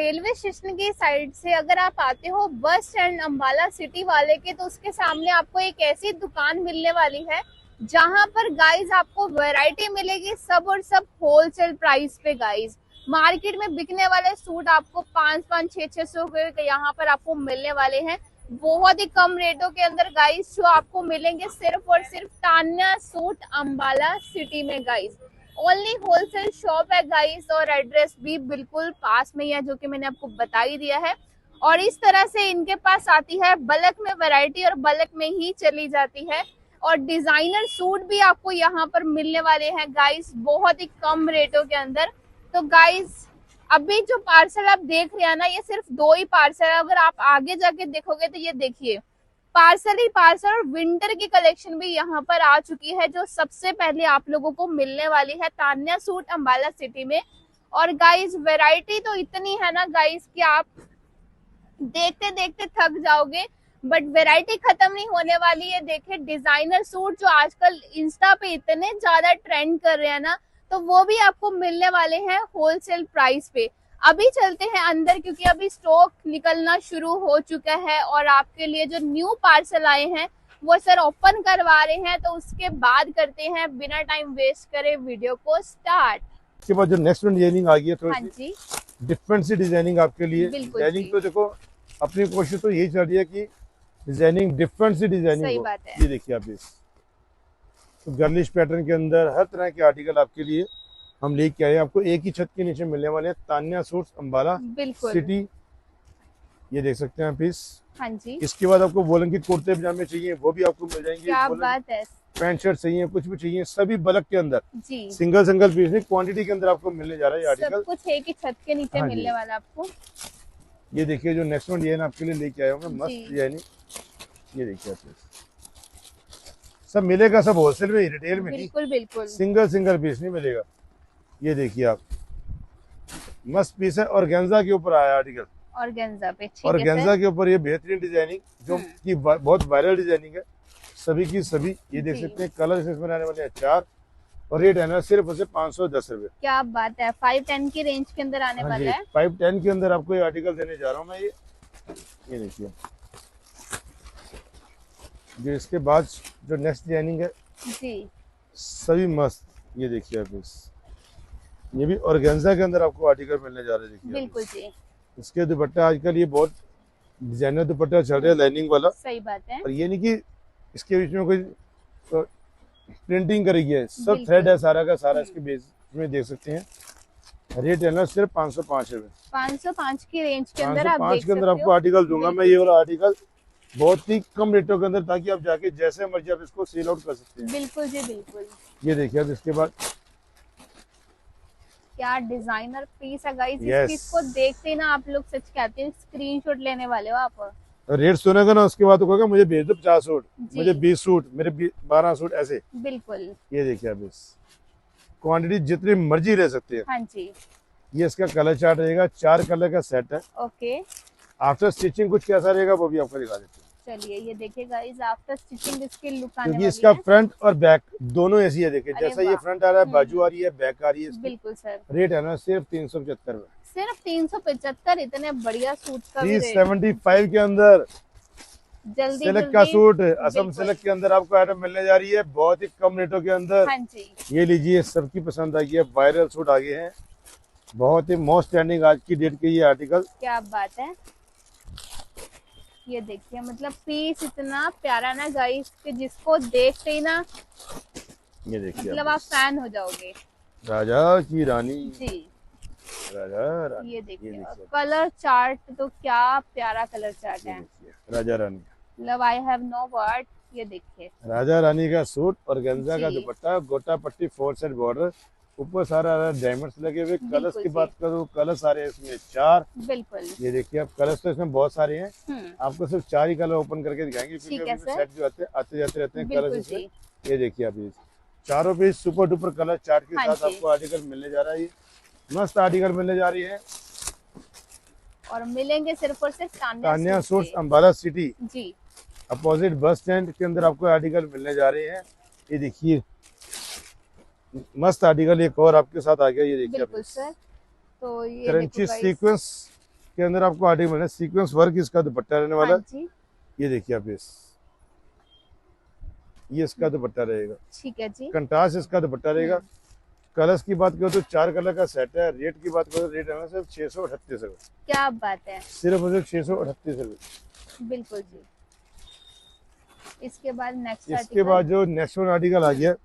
Railway station की side से अगर आप आते हो बस स्टैंड अम्बाला सिटी वाले के, तो उसके सामने आपको एक ऐसी दुकान मिलने वाली है जहां पर गाइस आपको वैरायटी मिलेगी, सब और सब होलसेल प्राइस पे गाइस। मार्केट में बिकने वाले सूट आपको 500 600 के यहाँ पर आपको मिलने वाले हैं, बहुत ही कम रेटों के अंदर गाइस, जो आपको मिलेंगे सिर्फ और सिर्फ तान्या सूट अम्बाला सिटी में गाइस। ओनली होलसेल शॉप है गाइस, और एड्रेस भी बिल्कुल पास में ही है, जो कि मैंने आपको बता ही दिया है। और इस तरह से इनके पास आती है बल्क में वैरायटी, और बल्क में ही चली जाती है। और डिजाइनर सूट भी आपको यहाँ पर मिलने वाले हैं गाइस, बहुत ही कम रेटों के अंदर। तो गाइस अभी जो पार्सल आप देख रहे हैं ना, ये सिर्फ 2 ही पार्सल है। अगर आप आगे जाके देखोगे तो ये देखिए पार्सल ही पार्सल, और विंटर की कलेक्शन भी यहाँ पर आ चुकी है, जो सबसे पहले आप लोगों को मिलने वाली है तान्या सूट अम्बाला सिटी में। और गाइस वैरायटी तो इतनी है ना गाइस कि आप देखते देखते थक जाओगे, बट वैरायटी खत्म नहीं होने वाली है। देखिए डिजाइनर सूट जो आजकल इंस्टा पे इतने ज्यादा ट्रेंड कर रहे हैं ना, तो वो भी आपको मिलने वाले हैं होलसेल प्राइस पे। अभी चलते हैं अंदर, क्योंकि अभी स्टॉक निकलना शुरू हो चुका है, और आपके लिए जो न्यू पार्सल आए हैं वो सर ओपन करवा रहे हैं। तो उसके बाद करते हैं बिना टाइम वेस्ट करे वीडियो को स्टार्ट। इसके बाद जो नेक्स्ट डिजाइनिंग आ गई है, हाँ थोड़ी जी, डिफरेंट सी डिजाइनिंग आपके लिए। बिल्कुल डिजाइनिंग जी। तो देखो अपनी कोशिश तो यही चल रही है कि डिजाइनिंग डिफरेंट सी डिजाइनिंग सही हो। बात है। ये देखिए आप, इस तो गर्लिश पैटर्न के अंदर हर तरह के आर्टिकल आपके लिए हम लेके आए हैं। आपको एक ही छत के नीचे मिलने वाले हैं, तान्या सूट्स अम्बाला बिल्कुल सिटी। ये देख सकते हैं पीस। हाँ जी, इसके बाद आपको वोलन की कुर्ते पजामे चाहिए, वो भी आपको मिल जाएंगे। क्या वोलन बात है पैंट शर्ट चाहिए, कुछ भी चाहिए, सभी बल्क के अंदर, जी। सिंगल सिंगल पीस नहीं, क्वांटिटी के अंदर आपको मिलने जा रहा है ये सब आर्टिकल। कुछ एक ही छत के नीचे हाँ जी। मिलने वाला आपको। ये देखिए जो नेक्स्ट वन डिजाइन आपके लिए लेके आए होंगे, मस्त जी। डिजाइनिंग। ये देखिए आप, सब मिलेगा, सब होलसेल में, रिटेल में नहीं, बिल्कुल बिल्कुल सिंगल सिंगल पीस नहीं मिलेगा। ये देखिए आप, मस्त पीस है, और गेंजा के ऊपर आया आर्टिकल, ऑर्गेन्जा पे। ठीक और है गेंजा सर। के ऊपर ये बेहतरीन डिजाइनिंग जो कि बहुत वायरल डिजाइनिंग है, सभी की सभी। ये देख जी। सकते हैं कलर इसमें आने वाले हैं 4, और रेट है ना सिर्फ उसे 510 रुपए। क्या बात है, 510 की रेंज के अंदर आने हाँ जी, वाला है। 510 के अंदर आपको ये आर्टिकल देने जा रहा हूँ मैं। ये देखिए जो इसके बाद जो नेक्स्ट डिजाइनिंग है, जी सभी मस्त। ये देखिए आप, ये भी ऑर्गेन्जा के अंदर आपको आर्टिकल मिलने जा रहे हैं। देखिए बिल्कुल जी, इसके दुपट्टा आजकल ये बहुत डिजाइनर दुपट्टा चल रहा है, लाइनिंग वाला। सही बात है। और ये नहीं कि इसके बीच में कोई प्रिंटिंग करी है, सब बिल्कुल। थ्रेड है सारा का सारा। इसके बेस में देख सकते हैं, रेट है ना सिर्फ 505 रुपए। 505 की रेंज के अंदर आप 505 देख के अंदर सकते आपको हो। आर्टिकल दूंगा मैं, ये वाला आर्टिकल बहुत ही कम रेटों के अंदर, ताकि आप जाके जैसे मर्जी आप इसको सेल आउट कर सकते हैं। बिल्कुल जी बिल्कुल। ये देखिए अब इसके बाद, क्या डिजाइनर पीस है गाइस। इस Yes. पीस को देखते ही ना आप लोग सच कहते हैं स्क्रीनशॉट लेने वाले हो आप। रेट सुनेगा ना उसके बाद तो कहेगा मुझे भेज दो 50 सूट, जी। मुझे 20 सूट, मेरे 12 सूट ऐसे। बिल्कुल। ये देखिए आप, इस क्वांटिटी जितनी मर्जी ले सकते हैं। हाँ जी, ये इसका कलर चार्ट रहेगा, 4 कलर का सेट है। ओके। आफ्टर स्टिचिंग कुछ कैसा रहेगा वो भी आपको दिखा देते हैं। चलिए ये देखिए गाइस, आफ्टर स्टिचिंग इसकी लुक आने क्योंकि वाली इसका है। फ्रंट और बैक दोनों ऐसी है। देखिए अरे जैसा ये वाह। फ्रंट आ रहा है, बाजू आ रही है, बैक आ रही है इसकी। बिल्कुल सर। रेट है ना सिर्फ 375 रुपए। सिर्फ 375, इतने बढ़िया सूट का भी रेट। 375 के अंदर जल्दी सिल्क का जल्दी। सूट, असम बिल्कुल। सिल्क के अंदर आपको आइटम मिलने जा रही है, बहुत ही कम रेटों के अंदर। हाँ जी, ये लीजिए, सबकी पसंद आई है, वायरल सूट आ गए हैं, बहुत ही मोस्ट ट्रेंडिंग आज की डेट के ये आर्टिकल। क्या बात है। ये देखिए मतलब पीस इतना प्यारा ना गाइस, कि जिसको देखते ही ना ये देखिए मतलब आप फैन हो जाओगे। राजा की रानी, जी राजा रानी। ये देखिए, देखिए, कलर चार्ट तो क्या प्यारा कलर चार्ट ये है। देखिए, राजा रानी, मतलब आई हैव नो वर्ड। ये देखिए राजा रानी का सूट और गेंजा का जी। दुपट्टा, गोटा पट्टी 4 साइड बॉर्डर, ऊपर सारा डायमंड्स लगे हुए। कलर्स बिल्कुल की जी। बात करूँ, कलर सारे हैं इसमें 4। बिल्कुल। ये देखिए अब कलर्स तो इसमें बहुत सारे हैं, आपको सिर्फ 4 ही कलर ओपन करके दिखाएंगे, ठीक क्योंकि है अभी सर। सेट जो आते जाते रहते हैं बिल्कुल कलर्स जी। इसमें। ये देखिए आप, ये चारों piece super duper colour chart के हाँ साथ जी। आपको आर्टिकल मिलने जा रहा है। ये मस्त आर्टिकल मिलने जा रही है, और मिलेंगे सिर्फ और सिर्फ तान्या सूट्स से। अम्बाला सिटी, जी अपोजिट बस स्टैंड के अंदर आपको आर्टिकल मिलने जा रहे हैं। ये देखिए मस्त आर्टिकल एक और आपके साथ आ गया। ये देखिए बिल्कुल सर। तो ये क्रंची देखो गाइस, सीक्वेंस इसके अंदर आपको आर्टिकल मिलना है, सीक्वेंस वर्क इसका दुपट्टा रहने वाला हाँ है। जी, ये देखिए आप ये इसका दुपट्टा रहेगा, ठीक है जी। कंट्रास्ट इसका दुपट्टा रहेगा। कलर्स की बात करो तो 4 कलर का सेट है। रेट की बात करो तो रेट है सिर्फ 638 रुपए, क्या बात है, सिर्फ और सिर्फ 638 रुपए। बिल्कुल जी। इसके बाद नेक्स्ट इसके आर्टिकल, बाद जो नेक्स्ट वन आर्टिकल आ गया,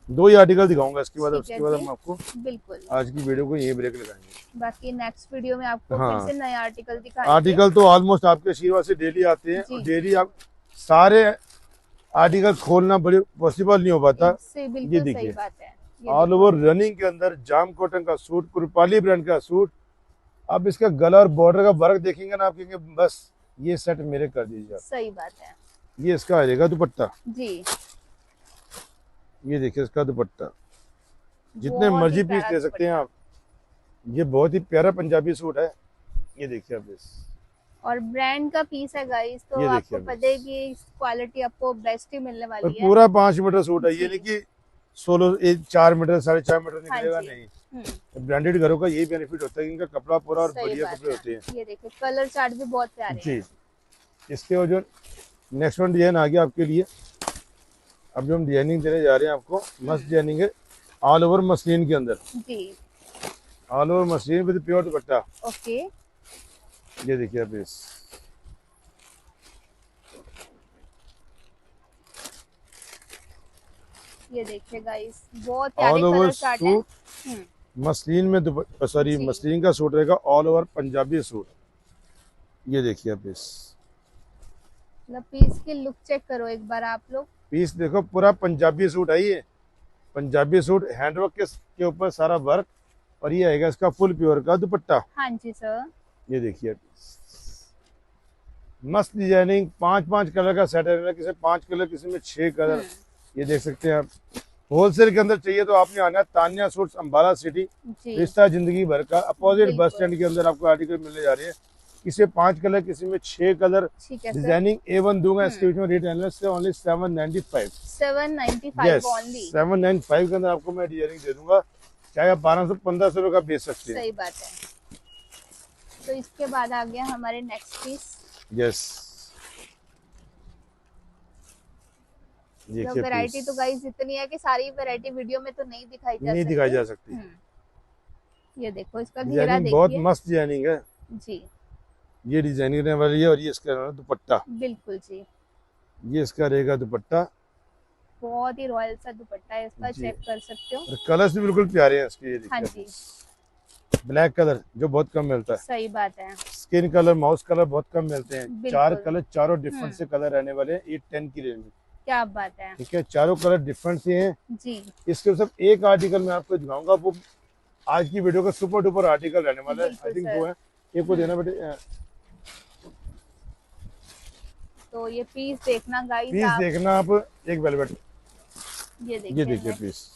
2 ही आर्टिकल दिखाऊंगा इसके बाद, ठीक है उसके बाद जी। हम आपको बिल्कुल, आज की वीडियो को यही ब्रेक लगाएंगे। बाकी नेक्स्ट वीडियो में आपको हाँ। फिर से नए आर्टिकल दिखाएंगे। आर्टिकल तो ऑलमोस्ट आपके आशीर्वाद से डेली आते हैं, जी। और डेली आप सारे आर्टिकल खोलना बड़ी पॉसिबल नहीं हो पाता। इससे ये बिल्कुल सही देखिए, बात है। ये ऑल देखो। ओवर रनिंग के अंदर जाम कॉटन का सूट, कुरपाली ब्रांड का सूट। अब इसका गला और बॉर्डर का वर्क देखेंगे ना आप कहेंगे बस ये सेट मेरे कर दीजिए आप। सही बात है ये इसका आ जाएगा दुपट्टा, जी। ये देखिए इसका दुपट्टा, जितने बहुत ही मर्जी पीस प्यारा ले सकते हैं दुपट्टा। आप। ये बहुत ही प्यारा पंजाबी सूट है। ये देखिए आप इस, और ब्रांड का पीस है गाइस, तो ये आपको देखिए पता है कि क्वालिटी आपको बेस्ट ही मिलने और वाली है। पूरा 5 मीटर सूट है। ये जी। नहीं कि 4 मीटर 4.5 मीटर हाँ निकलेगा, जी। नहीं। ब्रांडेड घरों का यही बेनिफिट होता है कि इनका कपड़ा पूरा और सही बढ़िया बात कपड़े है। होते हैं। ये देखिए कलर चार्ट भी बहुत प्यारे जी। हैं। इसके बाद जो नेक्स्ट वन डिजाइन आ गया आपके लिए, अब जो हम डिजाइनिंग देने जा रहे हैं आपको, मस्त डिजाइनिंग है, ऑल ओवर मसलिन के अंदर, जी, all over muslin with pure dupatta. Okay. ये देखिए आप इस, ये देखिए गाइस बहुत प्यारे ऑल ओवर कलर चार्ट है। सूट मसलिन में सॉरी जी। मसलिन का सूट रहेगा, ऑल ओवर पंजाबी सूट। ये देखिए आप इस मतलब पीस की लुक चेक करो एक बार आप लोग। पीस देखो, पूरा पंजाबी सूट है ये, पंजाबी सूट हैंडवर्क के ऊपर सारा वर्क, और ये आएगा इसका फुल प्योर का दुपट्टा। हाँ जी सर। ये देखिए मस्त डिजाइनिंग, 5 कलर का सेट है, किसी 5 कलर, किसी में 6 कलर। ये देख सकते हैं आप। होलसेल के अंदर चाहिए तो आपने आना है तान्या सूट्स अंबाला सिटी, जी, रिश्ता जिंदगी भर का, अपोजिट बस बिल्कुल। स्टैंड के अंदर आपको आर्टिकल मिलने जा रहे हैं। किसी 5 कलर, किसी में 6 कलर, ठीक है सर। डिजाइनिंग A1 दूंगा। इसके बीच में रेट एनालिस्ट से ओनली 795। 795 yes, only. 795 के अंदर आपको मैं डिजाइनिंग दे दूंगा, चाहे आप 1200-1500 रुपए का बेच सकते हैं। सही बात है। तो इसके बाद आ गया हमारे नेक्स्ट पीस। यस, देखिए वैरायटी piece। तो गाइस इतनी है कि सारी वैरायटी वीडियो में तो नहीं दिखाई जा नहीं सकती। दिखाई जा सकती। ये देखो इसका घेरा डिजाइनिंग बहुत देखिए। मस्त डिजाइनिंग है। जी, ये डिजाइनिंग रहने वाली है, और ये इसका रहेगा दुपट्टा। बिल्कुल जी। ये इसका रहेगा दुपट्टा, बहुत ही रॉयल सा दुपट्टा है इसका, जी। चेक कर सकते हो। और कलर्स भी बिल्कुल प्यारे हैं इसके। ये हाँ देखिए, जी, ब्लैक कलर जो बहुत कम मिलता है, सही बात है। स्किन कलर, माउस कलर बहुत कम मिलते हैं। बिल्कुल। 4 कलर, चारों डिफरेंट से कलर रहने वाले हैं। ये 10 की रेंज में, क्या बात है ठीक है, चारों कलर डिफरेंट से हैं। जी, इसके सब एक आर्टिकल मैं आपको दिखाऊंगा, वो आज की वीडियो का सुपर डुपर आर्टिकल रहने वाला है। बिल्कुल आई थिंक सर। 2 है, एक को देना बेटे। तो ये पीस देखना गाइस पीस आप। देखना आप, एक वेलवेट, ये ये देखिए देखिए पीस।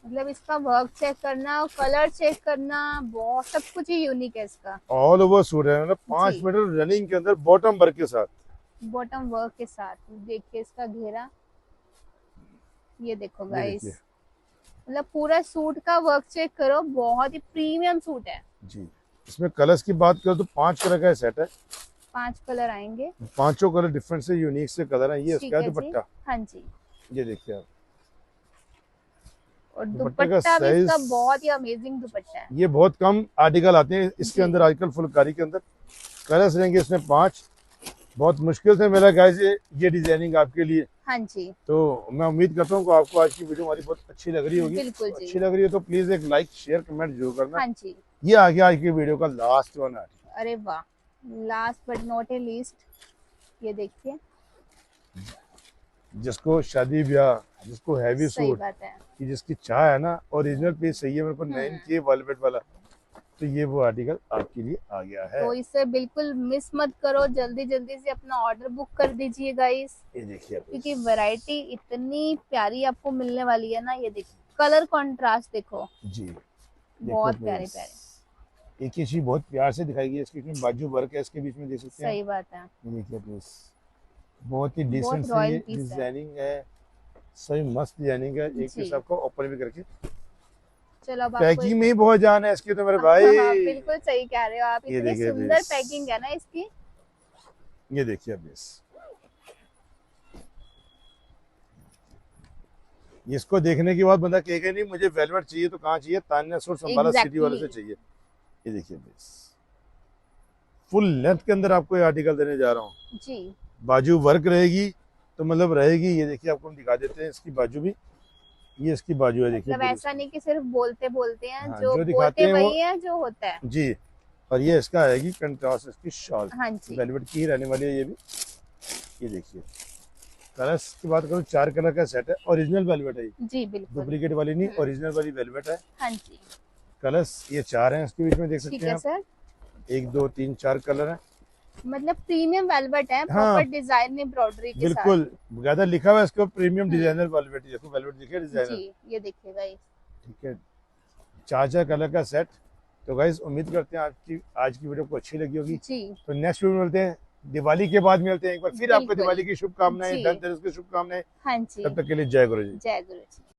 मतलब इसका वर्क चेक करना, कलर चेक करना, बहुत सब कुछ ही यूनिक है इसका। ऑल ओवर सूट है, मतलब 5 जी। मीटर रनिंग के अंदर बॉटम वर्क के साथ। बॉटम वर्क के साथ देखिए इसका घेरा। ये देखो ये गाइस, देखिए मतलब पूरा सूट का वर्क चेक करो, बहुत ही प्रीमियम सूट है। जी। इसमें कलर्स की बात करो तो 5 कलर का सेट है, 5 कलर आएंगे। पांचों कलर डिफरेंट से यूनिक से कलर है। ये ठीक इसका है जी। दुपट्टा, हाँ जी, ये देखिए आप। और दुपट्टे का दुपट्टा भी इसका size- बहुत ही अमेजिंग दुपट्टा है। ये बहुत कम आर्टिकल आते हैं इसके जी। अंदर आजकल, फुलकारी के अंदर कलर्स रहेंगे इसमें 5। बहुत मुश्किल से मिला गाइस ये डिजाइनिंग आपके लिए। हाँ जी, तो मैं उम्मीद करता हूँ कि आपको आज की वीडियो हमारी बहुत अच्छी लग रही होगी। बिल्कुल तो जी। अच्छी लग रही है तो प्लीज एक लाइक, शेयर, कमेंट जरूर करना। हाँ जी। ये आ गया आज की वीडियो का लास्ट वन आर्टिकल। अरे वाह, last but not a least, ये देखिए। जिसको शादी ब्याह, जिसको हैवी सही सूट बात है। की जिसकी चाह है ना, ओरिजिनल पीस चाहिए मेरे को 9K वेलवेट वाला, तो ये वो आर्टिकल आपके लिए आ गया है। तो इसे बिल्कुल मिस मत करो, जल्दी जल्दी से अपना ऑर्डर बुक कर दीजिए गाइस, ये देखिए आप। क्योंकि वैरायटी इतनी प्यारी आपको मिलने वाली है ना। ये देखिए कलर कंट्रास्ट देखो, जी, बहुत देखो प्यारे please। प्यारे। एक ही चीज बहुत प्यार से दिखाई गई है, इसके इसमें बाजू वर्क है, इसके बीच में देख सकते हैं। सही बात है। ये देखिए प्लीज, बहुत ही बहुत डिसेंट से रॉयल ये पीस है। डिजाइनिंग है, सही मस्त डिजाइनिंग है। एक जी। पीस आपको ओपन भी करके चलो अब आपको पैकिंग में ही बहुत जान है इसकी तो मेरे भाई। हाँ, बिल्कुल सही कह रहे हो आप, ये इतनी देखिए सुंदर बस। पैकिंग है ना इसकी। ये देखिए अब इसको देखने के बाद बंदा कहेगा नहीं मुझे वेलवेट चाहिए तो कहाँ चाहिए, तान्या सूट्स अंबाला सिटी वाले से Exactly. चाहिए। ये देखिए बस, फुल लेंथ के अंदर आपको ये आर्टिकल देने जा रहा हूँ। जी बाजू वर्क रहेगी तो मतलब रहेगी। ये देखिए आपको हम दिखा देते हैं इसकी बाजू भी, ये इसकी बाजू है देखिए मतलब पूरी ऐसा नहीं कि सिर्फ बोलते बोलते हैं, हाँ, जो जो दिखाते बोलते हैं वो वही है जो होता है। जी। और ये इसका आएगी कंट्रास्ट इसकी शॉल, हाँ जी वेलवेट की ही रहने वाली है ये भी। ये देखिए कलर्स की बात करूँ 4 कलर का सेट है, ओरिजिनल वेलवेट है, जी बिल्कुल। डुप्लीकेट वाली नहीं, ओरिजिनल वाली वेलवेट है। हाँ जी कलर्स ये 4 हैं इसके बीच में, देख ठीक सकते है हैं आप। सर, 1 2 3 4 कलर हैं। मतलब प्रीमियम वेलवेट है, हाँ, प्रॉपर डिजाइन एम्ब्रॉयडरी के साथ। बिल्कुल बकायदा लिखा हुआ है इसके ऊपर प्रीमियम डिजाइनर वेलवेट। देखो वेलवेट दिखे डिजाइनर, जी ये देखिएगा ये। ठीक है। 4 कलर का सेट। तो गाइस उम्मीद करते हैं आज की वीडियो को अच्छी लगी होगी। जी तो नेक्स्ट वीडियो में मिलते हैं, दिवाली के बाद मिलते हैं एक बार फिर। आपको बिल्कुल। दिवाली की शुभकामनाएं, जी। धनतेरस की शुभकामनाएं। हाँ जी तब तक के लिए जय गुरु जी। जय गुरु जी।